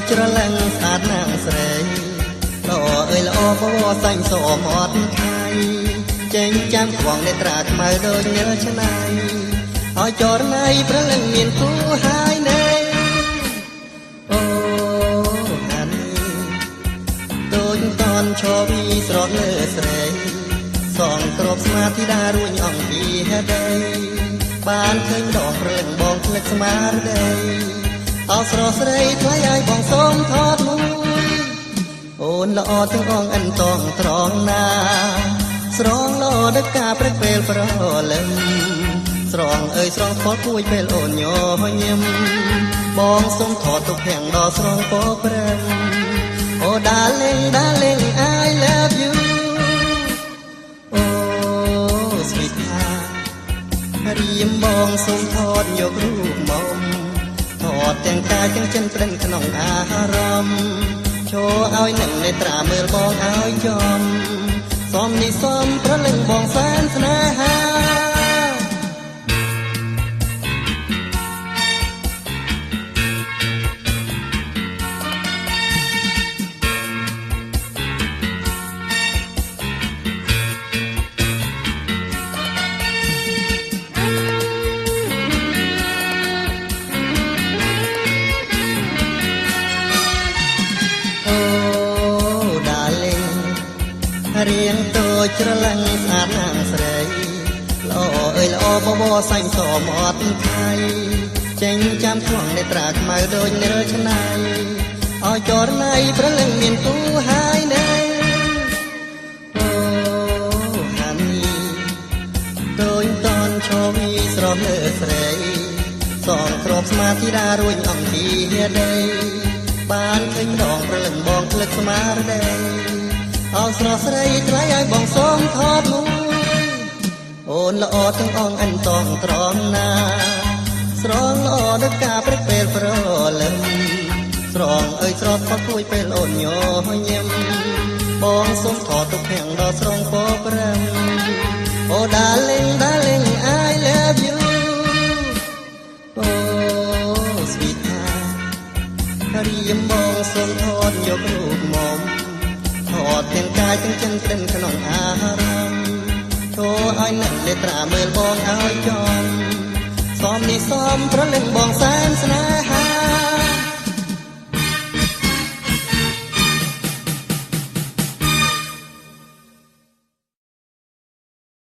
ច្រឡឹងស្អាតណាងស្រីល្អអើយល្អបវរសាញ់សអមអត់ថៃចេញចាំខ្វងនេត្រាខ្មៅដូចញើឆ្នៃឲ្យចរណៃព្រលឹងមានគូហើយណែអូហានីដូចតនឈរវីស្រកលើស្រីសងក្របស្មាធីតារួញអង្គពីហេដីបានឃើញដងព្រលឹងបងភ្លេចស្មារតីអោស្រស់ស្រីថ្លៃឲ្យបងសូមថតមួយអូនល្អទាំងអងអិនតងត្រង់ណាស្រងលោដឹកការព្រឹកពេលប្រលឹមស្រងអើយស្រងផតគួយពេលអូនញញឹមបងសូមថតទុកភាំងដល់ស្រងពោព្រឹងអូ darling darling I love you អូ sweetheart រៀមបងសូមថតយករូបមកថតទាំងកាយទាំងចិនព្រិនក្នុងអារម្មណ៍ចូលឲ្យនឹងនេត្រាមើលបងឲ្យចំសំនេះសំប្រលឹងបងសែនស្នេហារៀងតូចច្រឡឹងស្អាតណាងស្រីល្អអើយល្អបវរសាញ់សអមអត់ថៃចេញចាំខ្វងនេត្រាខ្មៅដូចនិលឆ្នៃឲ្យចរណៃព្រលឹងមានគូហើយណែអូហានីដូចតនឈរវីស្រស់លើស្រីសងក្របស្មាធីតារួញអង្គពីហេដីបានឃើញដងព្រលឹងបងភ្លេចស្មារតីអោស្រស់ស្រីថ្លៃឲ្យបងសូមថតមួយអូនល្អទាំងអងអិនតងត្រង់ណាស្រងល្អដឹកការព្រឹកពេលប្រលឹមស្រងអើយស្រស់ផតគួយពេលអូនញញឹមបងសូមថតទុកភាំងដល់ស្រងពោព្រឹងអូ darling darling I love you អូ sweetheart រៀមបងសូមថតយករូបមកថតទាំងកាយទាំងចិនព្រិនក្នុងអារម្មណ៍ចូលឲ្យនឹងនេត្រាមើលបងឲ្យចំសំនេះសំប្រលឹងបងសែ